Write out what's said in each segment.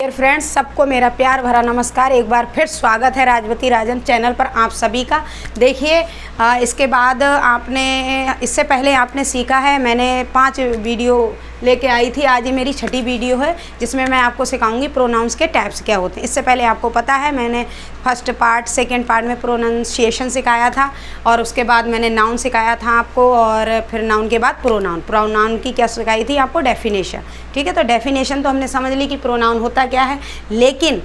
Dear friends, सबको मेरा प्यार भरा नमस्कार। एक बार फिर स्वागत है राजवती राजन चैनल पर आप सभी का। देखिए, इसके बाद इससे पहले आपने सीखा है, मैंने 5 वीडियो लेके आई थी। आज ये मेरी 6ठी वीडियो है जिसमें मैं आपको सिखाऊंगी प्रोनाउंस के टाइप्स क्या होते हैं। इससे पहले आपको पता है मैंने फर्स्ट पार्ट सेकंड पार्ट में प्रोनाउंसिएशन सिखाया था और उसके बाद मैंने नाउन सिखाया था आपको, और फिर नाउन के बाद प्रोनाउन की क्या सिखाई थी आपको, डेफिनेशन। ठीक है, तो डेफिनेशन तो हमने समझ ली कि प्रोनाउन होता क्या है, लेकिन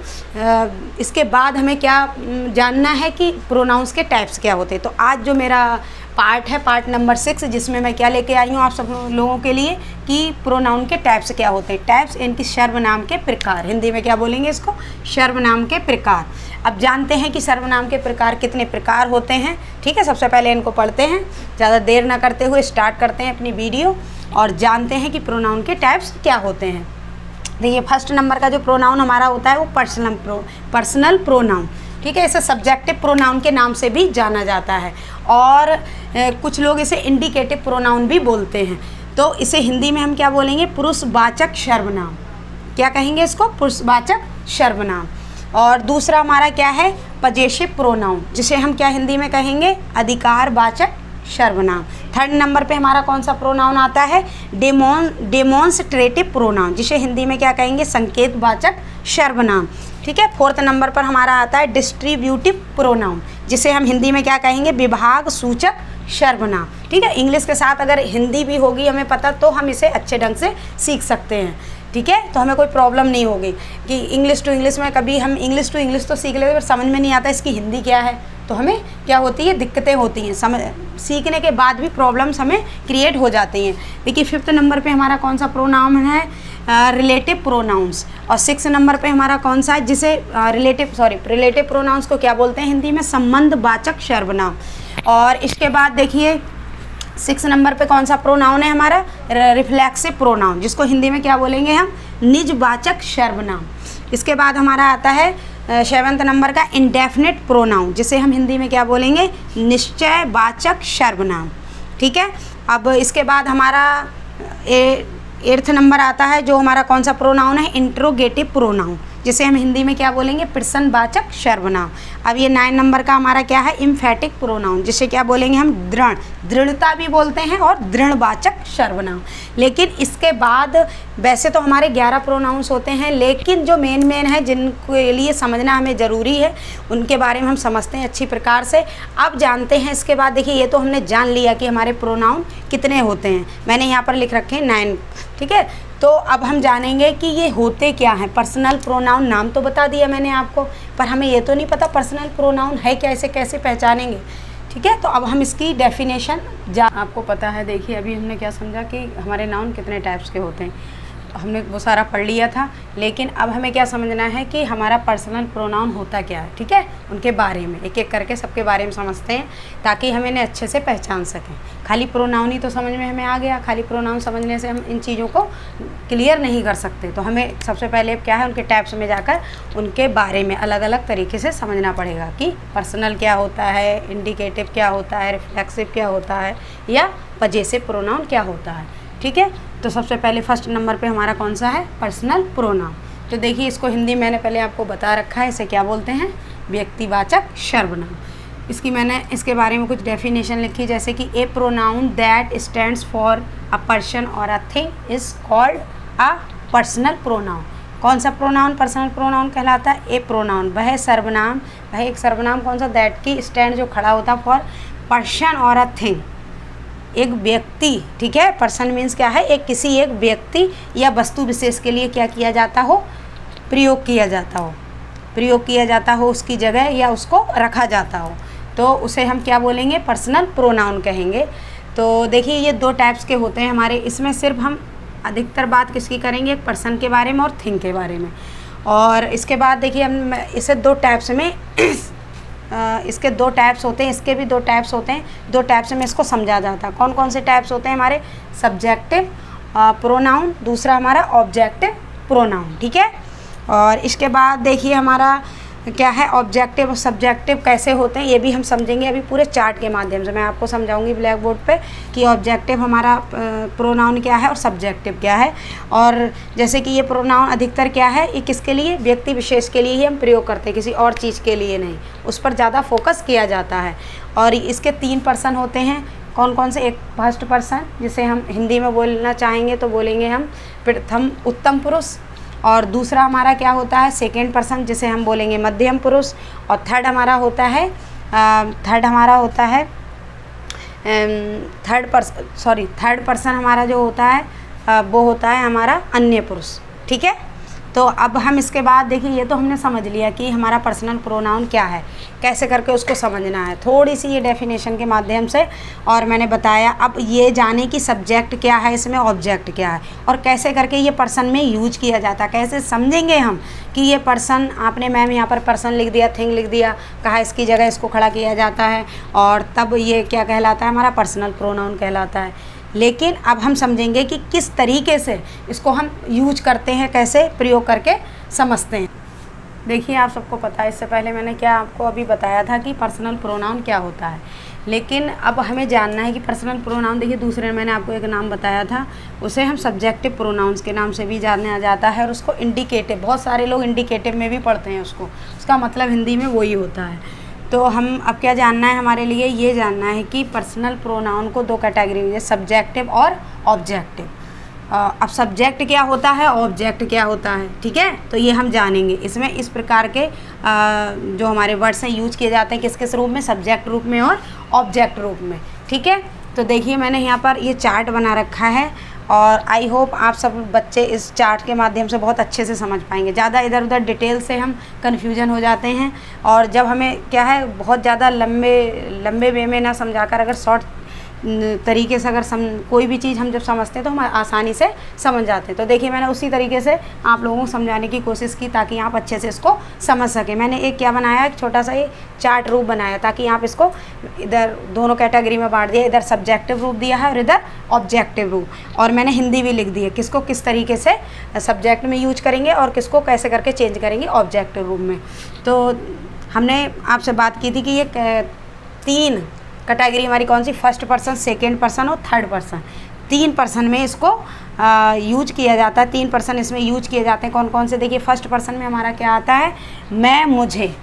इसके बाद हमें क्या जानना है कि प्रोनाउंस के टाइप्स क्या होते हैं। तो आज जो मेरा पार्ट है, पार्ट नंबर 6, जिसमें मैं क्या लेके आई हूँ आप सब लोगों के लिए कि प्रोनाउन के टाइप्स क्या होते हैं। टाइप्स इनकी सर्वनाम के प्रकार, हिंदी में क्या बोलेंगे इसको, सर्वनाम के प्रकार। अब जानते हैं कि सर्वनाम के प्रकार कितने प्रकार होते हैं। ठीक है, सबसे पहले इनको पढ़ते हैं, ज़्यादा देर ना करते हुए स्टार्ट करते हैं अपनी वीडियो और जानते हैं कि प्रोनाउन के टाइप्स क्या होते हैं। देखिए, फर्स्ट नंबर का जो प्रोनाउन हमारा होता है वो पर्सनल प्रोनाउन। ठीक है, इसे सब्जेक्टिव प्रोनाउन के नाम से भी जाना जाता है और कुछ लोग इसे इंडिकेटिव प्रोनाउन भी बोलते हैं। तो इसे हिंदी में हम क्या बोलेंगे, पुरुषवाचक सर्वनाम। क्या कहेंगे इसको, पुरुषवाचक सर्वनाम। और दूसरा हमारा क्या है, पजेसिव प्रोनाउन, जिसे हम क्या हिंदी में कहेंगे, अधिकारवाचक सर्वनाम। थर्ड नंबर पे हमारा कौन सा प्रोनाउन आता है, डेमोन्स्ट्रेटिव प्रोनाउन, जिसे हिंदी में क्या कहेंगे, संकेतवाचक सर्वनाम। ठीक है, फोर्थ नंबर पर हमारा आता है डिस्ट्रीब्यूटिव प्रोनाउन, जिसे हम हिंदी में क्या कहेंगे, विभाग सूचक सर्वनाम। ठीक है, इंग्लिश के साथ अगर हिंदी भी होगी हमें पता, तो हम इसे अच्छे ढंग से सीख सकते हैं। ठीक है, तो हमें कोई प्रॉब्लम नहीं होगी कि इंग्लिश टू इंग्लिश में कभी हम इंग्लिश टू इंग्लिश तो सीख लेते हैं, पर समझ में नहीं आता इसकी हिंदी क्या है, तो हमें क्या होती है, दिक्कतें होती हैं। सीखने के बाद भी प्रॉब्लम्स हमें क्रिएट हो जाती हैं। देखिए, 5th नंबर पे हमारा कौन सा प्रोनाउन है, रिलेटिव प्रोनाउंस। और 6th नंबर पे हमारा कौन सा है, जिसे रिलेटिव प्रोनाउंस को क्या बोलते हैं हिंदी में, संबंधवाचक सर्वनाम। और इसके बाद देखिए 6 नंबर पे कौन सा प्रोनाउन है हमारा, रिफ्लेक्सिव प्रोनाउन, जिसको हिंदी में क्या बोलेंगे हम, निजवाचक सर्वनाम। इसके बाद हमारा आता है 7th नंबर का इंडेफिनिट प्रोनाउन, जिसे हम हिंदी में क्या बोलेंगे, निश्चयवाचक सर्वनाम। ठीक है, अब इसके बाद हमारा 8th नंबर आता है जो हमारा कौन सा प्रोनाउन है, इंट्रोगेटिव प्रोनाउन, जिसे हम हिंदी में क्या बोलेंगे, प्रश्नवाचक सर्वनाम। अब ये 9 नंबर का हमारा क्या है, एम्फैटिक प्रोनाउन, जिसे क्या बोलेंगे हम, दृढ़ता भी बोलते हैं और दृढ़वाचक सर्वनाम। लेकिन इसके बाद वैसे तो हमारे 11 प्रोनाउंस होते हैं, लेकिन जो मेन है जिनके लिए समझना हमें ज़रूरी है, उनके बारे में हम समझते हैं अच्छी प्रकार से। अब जानते हैं इसके बाद, देखिए ये तो हमने जान लिया कि हमारे प्रोनाउन कितने होते हैं, मैंने यहाँ पर लिख रखे हैं 9। ठीक है, तो अब हम जानेंगे कि ये होते क्या हैं। पर्सनल प्रोनाउन नाम तो बता दिया मैंने आपको, पर हमें ये तो नहीं पता पर्सनल प्रोनाउन है क्या, इसे कैसे पहचानेंगे। ठीक है, तो अब हम इसकी डेफिनेशन आपको पता है। देखिए, अभी हमने क्या समझा कि हमारे नाउन कितने टाइप्स के होते हैं, हमने वो सारा पढ़ लिया था, लेकिन अब हमें क्या समझना है कि हमारा पर्सनल प्रोनाउन होता क्या है। ठीक है, उनके बारे में एक एक करके सबके बारे में समझते हैं ताकि हम इन्हें अच्छे से पहचान सकें। खाली प्रोनाउन ही तो समझ में हमें आ गया, खाली प्रोनाउन समझने से हम इन चीज़ों को क्लियर नहीं कर सकते। तो हमें सबसे पहले क्या है, उनके टाइप्स में जाकर उनके बारे में अलग अलग तरीके से समझना पड़ेगा कि पर्सनल क्या होता है, इंडिकेटिव क्या होता है, रिफ्लेक्सिव क्या होता है, या पजेसिव प्रोनाउन क्या होता है। ठीक है, तो सबसे पहले फर्स्ट नंबर पे हमारा कौन सा है, पर्सनल प्रोनाउन। तो देखिए, इसको हिंदी मैंने पहले आपको बता रखा है, इसे क्या बोलते हैं, व्यक्तिवाचक सर्वनाम। इसके बारे में कुछ डेफिनेशन लिखी, जैसे कि a pronoun that stands for a person और a thing is called a personal pronoun. कौन सा प्रोनाउन पर्सनल प्रोनाउन कहलाता है, ए प्रोनाउन, वह सर्वनाम, वह एक सर्वनाम कौन सा, दैट की स्टैंड जो खड़ा होता फॉर पर्सन और अ थिंग, एक व्यक्ति। ठीक है, पर्सन मीन्स क्या है, एक व्यक्ति या वस्तु विशेष के लिए क्या किया जाता हो, प्रयोग किया जाता हो उसकी जगह, या उसको रखा जाता हो, तो उसे हम क्या बोलेंगे, पर्सनल प्रोनाउन कहेंगे। तो देखिए, ये 2 टाइप्स के होते हैं हमारे, इसमें सिर्फ हम अधिकतर बात किसकी करेंगे, एक पर्सन के बारे में और थिंग के बारे में। और इसके बाद देखिए, हम इसे 2 टाइप्स में इसके 2 टाइप्स होते हैं, इसके भी 2 टाइप्स होते हैं, 2 टाइप्स में इसको समझा जाता है। कौन कौन से टाइप्स होते हैं हमारे, सब्जेक्टिव प्रोनाउन, दूसरा हमारा ऑब्जेक्टिव प्रोनाउन। ठीक है, और इसके बाद देखिए हमारा क्या है ऑब्जेक्टिव और सब्जेक्टिव कैसे होते हैं ये भी हम समझेंगे अभी पूरे चार्ट के माध्यम से। मैं आपको समझाऊंगी ब्लैक बोर्ड पे कि ऑब्जेक्टिव हमारा प्रोनाउन क्या है और सब्जेक्टिव क्या है। और जैसे कि ये प्रोनाउन अधिकतर क्या है, ये किसके लिए, व्यक्ति विशेष के लिए ही हम प्रयोग करते हैं, किसी और चीज़ के लिए नहीं, उस पर ज़्यादा फोकस किया जाता है। और इसके 3 पर्सन होते हैं, कौन कौन से, एक फर्स्ट पर्सन जिसे हम हिंदी में बोलना चाहेंगे तो बोलेंगे हम प्रथम उत्तम पुरुष, और दूसरा हमारा क्या होता है सेकेंड पर्सन जिसे हम बोलेंगे मध्यम पुरुष, और थर्ड हमारा होता है थर्ड पर्सन हमारा जो होता है वो होता है हमारा अन्य पुरुष। ठीक है, तो अब हम इसके बाद देखिए ये तो हमने समझ लिया कि हमारा पर्सनल प्रोनाउन क्या है, कैसे करके उसको समझना है, थोड़ी सी ये डेफिनेशन के माध्यम से। और मैंने बताया अब ये जाने कि सब्जेक्ट क्या है, इसमें ऑब्जेक्ट क्या है, और कैसे करके ये पर्सन में यूज किया जाता है, कैसे समझेंगे हम कि ये पर्सन, आपने मैम यहाँ पर पर्सन लिख दिया, थिंग लिख दिया, कहा इसकी जगह इसको खड़ा किया जाता है, और तब ये क्या कहलाता है, हमारा पर्सनल प्रोनाउन कहलाता है। लेकिन अब हम समझेंगे कि किस तरीके से इसको हम यूज करते हैं, कैसे प्रयोग करके समझते हैं। देखिए आप सबको पता है, इससे पहले मैंने क्या आपको अभी बताया था कि पर्सनल प्रोनाउन क्या होता है, लेकिन अब हमें जानना है कि पर्सनल प्रोनाउन, देखिए दूसरे मैंने आपको एक नाम बताया था, उसे हम सब्जेक्टिव प्रोनाउंस के नाम से भी जाना जाता है, और उसको इंडिकेटिव, बहुत सारे लोग इंडिकेटिव में भी पढ़ते हैं उसको, उसका मतलब हिंदी में वही होता है। तो हम अब क्या जानना है, हमारे लिए ये जानना है कि पर्सनल प्रोनाउन को 2 कैटेगरी में, सब्जेक्टिव और ऑब्जेक्टिव। अब सब्जेक्ट क्या होता है, ऑब्जेक्ट क्या होता है, ठीक है, तो ये हम जानेंगे। इसमें इस प्रकार के जो हमारे वर्ड्स हैं यूज किए जाते हैं, किस किस रूप में, सब्जेक्ट रूप में और ऑब्जेक्ट रूप में। ठीक है, तो देखिए मैंने यहाँ पर ये चार्ट बना रखा है, और आई होप आप सब बच्चे इस चार्ट के माध्यम से बहुत अच्छे से समझ पाएंगे। ज़्यादा इधर उधर डिटेल से हम कन्फ्यूजन हो जाते हैं, और जब हमें क्या है बहुत ज़्यादा लंबे वे में ना समझाकर अगर शॉर्ट तरीके से अगर कोई भी चीज़ हम जब समझते हैं तो हम आसानी से समझ जाते हैं। तो देखिए मैंने उसी तरीके से आप लोगों को समझाने की कोशिश की ताकि आप अच्छे से इसको समझ सकें। मैंने एक क्या बनाया, एक छोटा सा ये चार्ट रूप बनाया ताकि आप इसको इधर दोनों कैटेगरी में बांट दिया, इधर सब्जेक्टिव रूप दिया है और इधर ऑब्जेक्टिव रूप, और मैंने हिंदी भी लिख दी है किसको किस तरीके से सब्जेक्ट में यूज करेंगे और किसको कैसे करके चेंज करेंगे ऑब्जेक्टिव रूप में। तो हमने आपसे बात की थी कि ये 3 कैटेगरी हमारी कौन सी, फर्स्ट पर्सन, सेकेंड पर्सन और थर्ड पर्सन। 3 पर्सन में इसको यूज किया जाता है, 3 पर्सन इसमें यूज किए जाते हैं। कौन कौन से, देखिए फर्स्ट पर्सन में हमारा क्या आता है, मैं मुझे,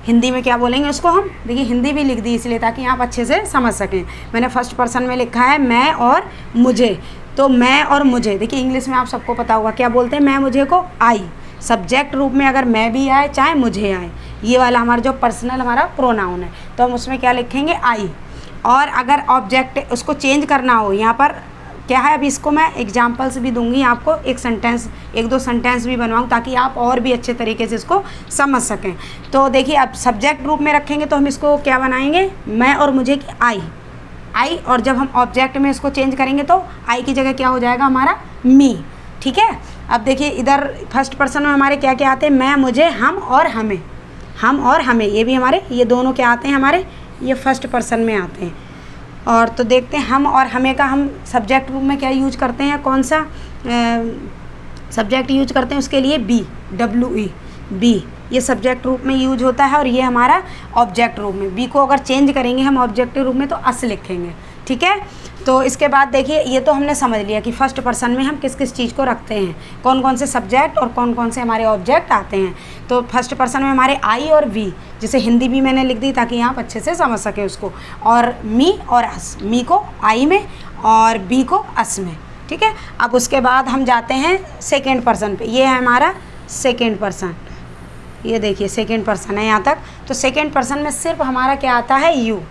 हिंदी में क्या बोलेंगे उसको हम, देखिए हिंदी भी लिख दी इसलिए ताकि आप अच्छे से समझ सकें। मैंने फर्स्ट पर्सन में लिखा है मैं और मुझे, तो मैं और मुझे, देखिए इंग्लिश में आप सबको पता होगा क्या बोलते हैं, मैं मुझे को आई, सब्जेक्ट रूप में अगर मैं भी आए चाहे मुझे आए, ये वाला हमारा जो पर्सनल हमारा प्रोनाउन है, तो हम उसमें क्या लिखेंगे, आई। और अगर ऑब्जेक्ट उसको चेंज करना हो, यहाँ पर क्या है, अभी इसको मैं एग्जाम्पल्स भी दूंगी आपको, एक दो सेंटेंस भी बनवाऊँ ताकि आप और भी अच्छे तरीके से इसको समझ सकें। तो देखिए अब सब्जेक्ट रूप में रखेंगे तो हम इसको क्या बनाएंगे, मैं और मुझे की आई, और जब हम ऑब्जेक्ट में इसको चेंज करेंगे तो आई की जगह क्या हो जाएगा हमारा मी। ठीक है, अब देखिए इधर फर्स्ट पर्सन में हमारे क्या क्या आते हैं, मैं, मुझे, हम और हमें, हम और हमें, ये भी हमारे, ये दोनों क्या आते हैं हमारे, ये फर्स्ट पर्सन में आते हैं। और तो देखते हैं हम और हमें का हम सब्जेक्ट रूप में क्या यूज करते हैं, कौन सा सब्जेक्ट यूज करते हैं, उसके लिए WE, बी, ये सब्जेक्ट रूप में यूज होता है, और ये हमारा ऑब्जेक्ट रूप में। बी को अगर चेंज करेंगे हम ऑब्जेक्टिव रूप में तो अस लिखेंगे। ठीक है, तो इसके बाद देखिए ये तो हमने समझ लिया कि फर्स्ट पर्सन में हम किस किस चीज़ को रखते हैं, कौन कौन से सब्जेक्ट और कौन कौन से हमारे ऑब्जेक्ट आते हैं। तो फर्स्ट पर्सन में हमारे आई और वी, जिसे हिंदी भी मैंने लिख दी ताकि आप अच्छे से समझ सकें उसको, और मी और अस, मी को आई में और बी को अस में। ठीक है, अब उसके बाद हम जाते हैं सेकेंड पर्सन पे, ये है हमारा सेकेंड पर्सन, ये देखिए सेकेंड पर्सन है यहाँ तक। तो सेकेंड पर्सन में सिर्फ हमारा क्या आता है, यू।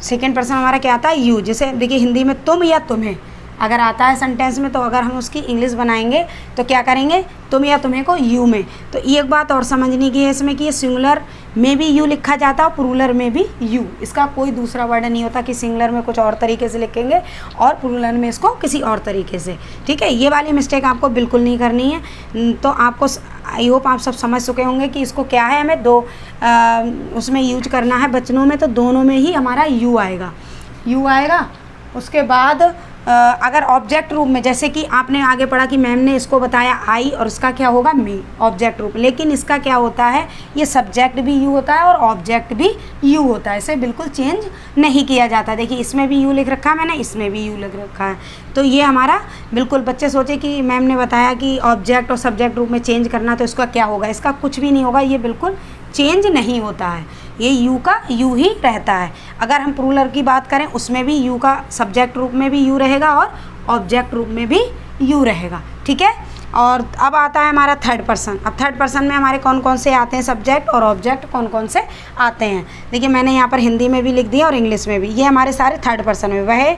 सेकेंड पर्सन हमारा क्या आता है, यू। जैसे देखिए हिंदी में तुम या तुम्हें अगर आता है सेंटेंस में, तो अगर हम उसकी इंग्लिश बनाएंगे तो क्या करेंगे, तुम या तुम्हें को यू में। तो एक बात और समझने की है इसमें कि ये सिंगुलर में भी यू लिखा जाता है और प्लूरल में भी यू, इसका कोई दूसरा वर्ड नहीं होता कि सिंगुलर में कुछ और तरीके से लिखेंगे और प्लूरल में इसको किसी और तरीके से। ठीक है, ये वाली मिस्टेक आपको बिल्कुल नहीं करनी है। तो आपको आई होप आप सब समझ चुके होंगे कि इसको क्या है, हमें उसमें यूज करना है, वचनों में तो दोनों में ही हमारा यू आएगा, उसके बाद अगर ऑब्जेक्ट रूप में, जैसे कि आपने आगे पढ़ा कि मैम ने इसको बताया आई और इसका क्या होगा मी, ऑब्जेक्ट रूप, लेकिन इसका क्या होता है, ये सब्जेक्ट भी यू होता है और ऑब्जेक्ट भी यू होता है, इसे बिल्कुल चेंज नहीं किया जाता। देखिए इसमें भी यू लिख रखा है मैंने, इसमें भी यू लिख रखा है, तो ये हमारा बिल्कुल, बच्चे सोचे कि मैम ने बताया कि ऑब्जेक्ट और सब्जेक्ट रूप में चेंज करना, तो इसका क्या होगा, इसका कुछ भी नहीं होगा, ये बिल्कुल चेंज नहीं होता है, ये यू का यू ही रहता है। अगर हम प्लूरल की बात करें उसमें भी यू का सब्जेक्ट रूप में भी यू रहेगा और ऑब्जेक्ट रूप में भी यू रहेगा, ठीक है। और अब आता है हमारा थर्ड पर्सन। अब थर्ड पर्सन में हमारे कौन कौन से आते हैं, सब्जेक्ट और ऑब्जेक्ट कौन कौन से आते हैं। देखिए मैंने यहाँ पर हिंदी में भी लिख दिया और इंग्लिश में भी, ये हमारे सारे थर्ड पर्सन में, वह,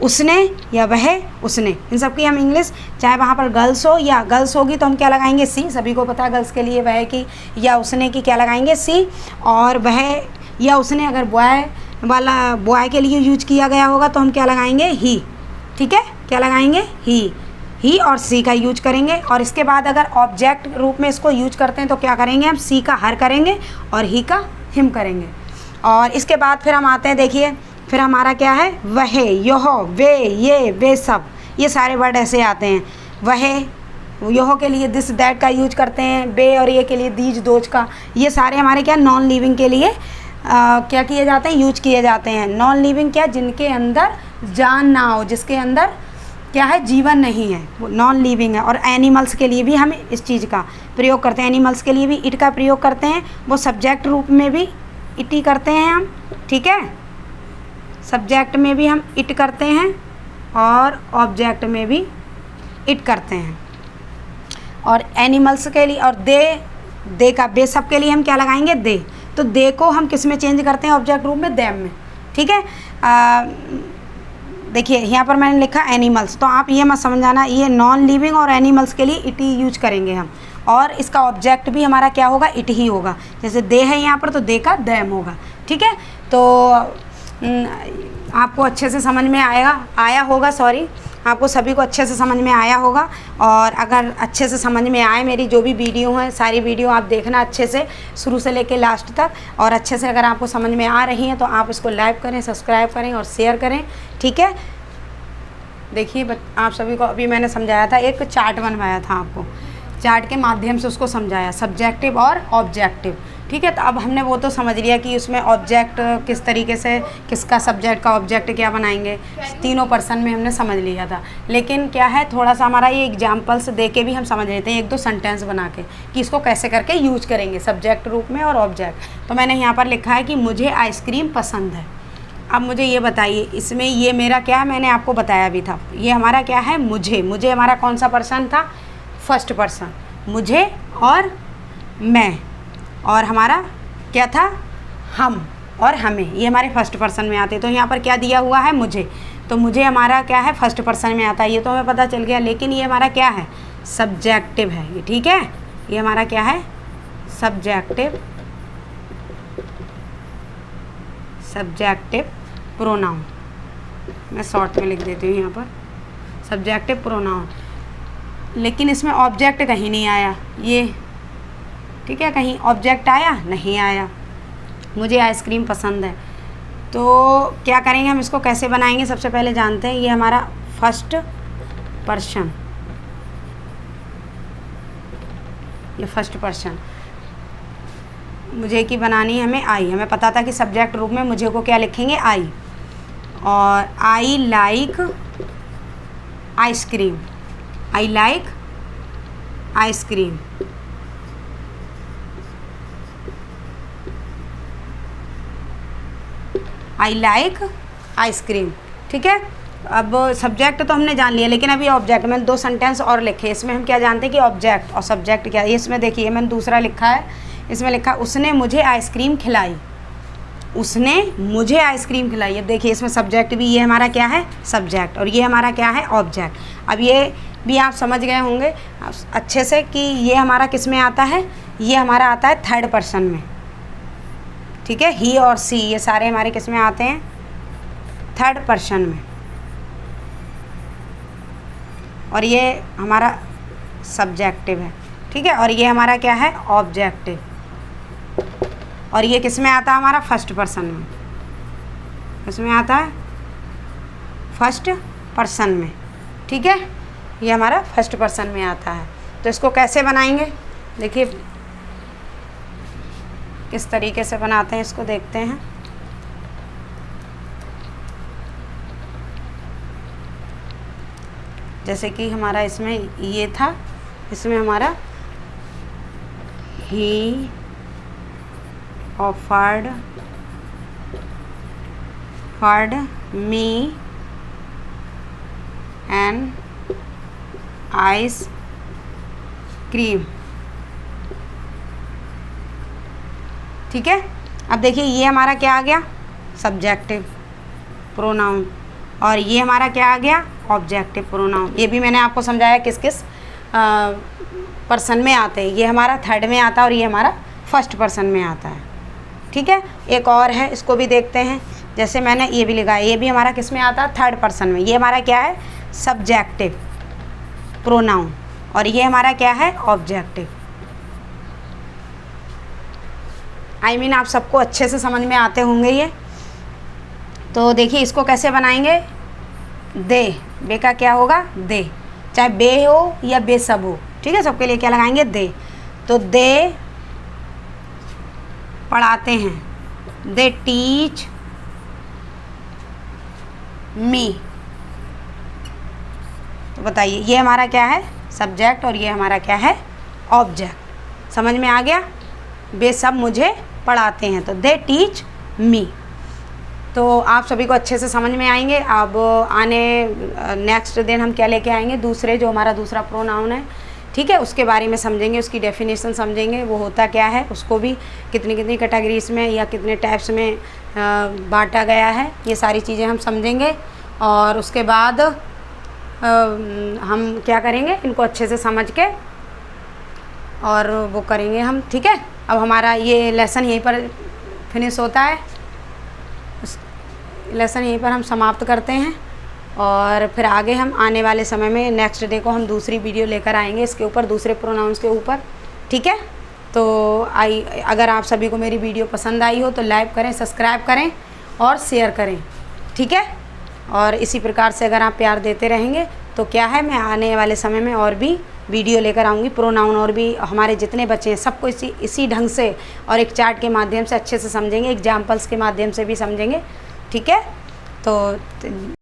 उसने या वह, उसने, इन सब की हम इंग्लिश, चाहे वहाँ पर गर्ल्स हो या गर्ल्स होगी तो हम क्या लगाएंगे सी, सभी को पता है गर्ल्स के लिए वह की या उसने की क्या लगाएंगे सी, और वह या उसने अगर बॉय वाला बॉय के लिए यूज किया गया होगा तो हम क्या लगाएंगे ही, ठीक है, क्या लगाएंगे ही और सी का यूज करेंगे। और इसके बाद अगर ऑब्जेक्ट रूप में इसको यूज करते हैं तो क्या करेंगे, हम सी का हर करेंगे और ही का हिम करेंगे। और इसके बाद फिर हम आते हैं, देखिए फिर हमारा क्या है, वह, यह, वे, ये, वे सब, ये सारे वर्ड ऐसे आते हैं। वह, यह के लिए दिस दैट का यूज करते हैं, बे और ये के लिए दीज दोज का, ये सारे हमारे क्या नॉन लिविंग के लिए क्या किए जाते हैं, यूज किए जाते हैं। नॉन लिविंग क्या, जिनके अंदर जान ना हो, जिसके अंदर क्या है, जीवन नहीं है, वो नॉन लिविंग है। और एनिमल्स के लिए भी हम इस चीज़ का प्रयोग करते हैं, एनिमल्स के लिए भी इट का प्रयोग करते हैं, वो सब्जेक्ट रूप में भी इट ही करते हैं हम, ठीक है, सब्जेक्ट में भी हम इट करते हैं और ऑब्जेक्ट में भी इट करते हैं। और एनिमल्स के लिए, और दे का, बे सब के लिए हम क्या लगाएंगे, दे, तो दे को हम किस में चेंज करते हैं, ऑब्जेक्ट रूप में, देम में, ठीक है। देखिए यहाँ पर मैंने लिखा एनिमल्स, तो आप ये मत समझाना, ये नॉन लिविंग और एनिमल्स के लिए इट ही यूज करेंगे हम, और इसका ऑब्जेक्ट भी हमारा क्या होगा, इट ही होगा। जैसे दे है यहाँ पर तो दे का देम होगा, ठीक है। तो आपको अच्छे से समझ में आया होगा, सॉरी, आपको सभी को अच्छे से समझ में आया होगा। और अगर अच्छे से समझ में आए मेरी जो भी वीडियो है, सारी वीडियो आप देखना अच्छे से शुरू से लेके लास्ट तक, और अच्छे से अगर आपको समझ में आ रही हैं तो आप इसको लाइक करें, सब्सक्राइब करें और शेयर करें, ठीक है। देखिए आप सभी को अभी मैंने समझाया था, एक चार्ट बनवाया था आपको, चार्ट के माध्यम से उसको समझाया, सब्जेक्टिव और ऑब्जेक्टिव, ठीक है। तो अब हमने वो तो समझ लिया कि उसमें ऑब्जेक्ट किस तरीके से, किसका सब्जेक्ट का ऑब्जेक्ट क्या बनाएंगे, तीनों पर्सन में हमने समझ लिया था। लेकिन क्या है, थोड़ा सा हमारा ये एग्जाम्पल्स दे के भी हम समझ लेते हैं, एक दो सेंटेंस बना के, कि इसको कैसे करके यूज करेंगे सब्जेक्ट रूप में और ऑब्जेक्ट। तो मैंने यहाँ पर लिखा है कि मुझे आइसक्रीम पसंद है। अब मुझे ये बताइए, इसमें ये मेरा क्या है, मैंने आपको बताया भी था, ये हमारा क्या है, मुझे हमारा कौन सा पर्सन था, फर्स्ट पर्सन, मुझे और मैं, और हमारा क्या था, हम और हमें, ये हमारे फर्स्ट पर्सन में आते। तो यहाँ पर क्या दिया हुआ है, मुझे, तो मुझे हमारा क्या है, फर्स्ट पर्सन में आता है, ये तो हमें पता चल गया। लेकिन ये हमारा क्या है, सब्जेक्टिव है ये, ठीक है, ये हमारा क्या है, सब्जेक्टिव प्रोनाउन, मैं शॉर्ट में लिख देती हूँ यहाँ पर, सब्जेक्टिव प्रोनाउन। लेकिन इसमें ऑब्जेक्ट कहीं नहीं आया, ये ठीक है, कहीं ऑब्जेक्ट आया नहीं आया, मुझे आइसक्रीम पसंद है। तो क्या करेंगे हम, इसको कैसे बनाएंगे, सबसे पहले जानते हैं, ये हमारा फर्स्ट पर्सन, ये फर्स्ट पर्सन, मुझे की बनानी है हमें आई, हमें पता था कि सब्जेक्ट रूप में मुझे को क्या लिखेंगे, आई, और I like ice cream, I like ice cream, I like ice cream, ठीक है। अब सब्जेक्ट तो हमने जान लिया, लेकिन अभी ऑब्जेक्ट, मैंने दो सेंटेंस और लिखे, इसमें हम क्या जानते हैं कि ऑब्जेक्ट और सब्जेक्ट क्या है। इसमें देखिए मैंने दूसरा लिखा है, इसमें लिखा उसने मुझे आइसक्रीम खिलाई, उसने मुझे आइसक्रीम खिलाई। अब देखिए इसमें सब्जेक्ट भी, ये हमारा क्या है, सब्जेक्ट, और ये हमारा क्या है, ऑब्जेक्ट। अब ये भी आप समझ गए होंगे अच्छे से कि ये हमारा किस में आता है, ये हमारा आता है थर्ड पर्सन में, ठीक है, ही और सी, ये सारे हमारे किस में आते हैं, थर्ड पर्सन में, और ये हमारा सब्जेक्टिव है, ठीक है, और ये हमारा क्या है, ऑब्जेक्टिव, और ये किस में आता है, हमारा फर्स्ट पर्सन में, किस में आता है, फर्स्ट पर्सन में, ठीक है, ये हमारा फर्स्ट पर्सन में आता है। तो इसको कैसे बनाएंगे, देखिए किस तरीके से बनाते हैं, इसको देखते हैं। जैसे कि हमारा इसमें ये था, इसमें हमारा ही offered me an ice cream, ठीक है। अब देखिए ये हमारा क्या आ गया, सब्जेक्टिव प्रोनाउन, और ये हमारा क्या आ गया, ऑब्जेक्टिव प्रोनाउन। ये भी मैंने आपको समझाया किस किस पर्सन में आते हैं। ये हमारा थर्ड में आता है और ये हमारा फर्स्ट पर्सन में आता है, ठीक है। एक और है, इसको भी देखते हैं। जैसे मैंने ये भी लिखा है, ये भी हमारा किस में आता है, थर्ड पर्सन में। ये हमारा क्या है, सब्जेक्टिव प्रोनाउन, और ये हमारा क्या है, ऑब्जेक्टिव। आई मीन आप सबको अच्छे से समझ में आते होंगे ये। तो देखिए इसको कैसे बनाएंगे, दे, बे का क्या होगा, दे, चाहे बे हो या बे सब हो, ठीक है। सबके लिए क्या लगाएंगे, दे। तो दे पढ़ाते हैं, दे टीच मी। तो बताइए ये हमारा क्या है, सब्जेक्ट, और ये हमारा क्या है, ऑब्जेक्ट। समझ में आ गया, वे सब मुझे पढ़ाते हैं, तो दे टीच मी। तो आप सभी को अच्छे से समझ में आएंगे। अब आने नेक्स्ट दिन हम क्या लेके आएंगे, दूसरे जो हमारा दूसरा प्रोनाउन है, ठीक है, उसके बारे में समझेंगे, उसकी डेफिनेशन समझेंगे, वो होता क्या है, उसको भी कितनी कितनी कैटेगरीज में या कितने टाइप्स में बांटा गया है, ये सारी चीज़ें हम समझेंगे। और उसके बाद हम क्या करेंगे, इनको अच्छे से समझ के और वो करेंगे हम, ठीक है। अब हमारा ये लेसन यहीं पर फिनिश होता है, लेसन यहीं पर हम समाप्त करते हैं। और फिर आगे हम आने वाले समय में नेक्स्ट डे को हम दूसरी वीडियो लेकर आएंगे इसके ऊपर, दूसरे प्रोनाउंस के ऊपर, ठीक है। तो अगर आप सभी को मेरी वीडियो पसंद आई हो तो लाइक करें, सब्सक्राइब करें और शेयर करें, ठीक है। और इसी प्रकार से अगर आप प्यार देते रहेंगे तो क्या है, मैं आने वाले समय में और भी वीडियो लेकर आऊँगी प्रोनाउन, और भी हमारे जितने बच्चे हैं सबको इसी ढंग से और एक चार्ट के माध्यम से अच्छे से समझेंगे, एग्जाम्पल्स के माध्यम से भी समझेंगे, ठीक है। तो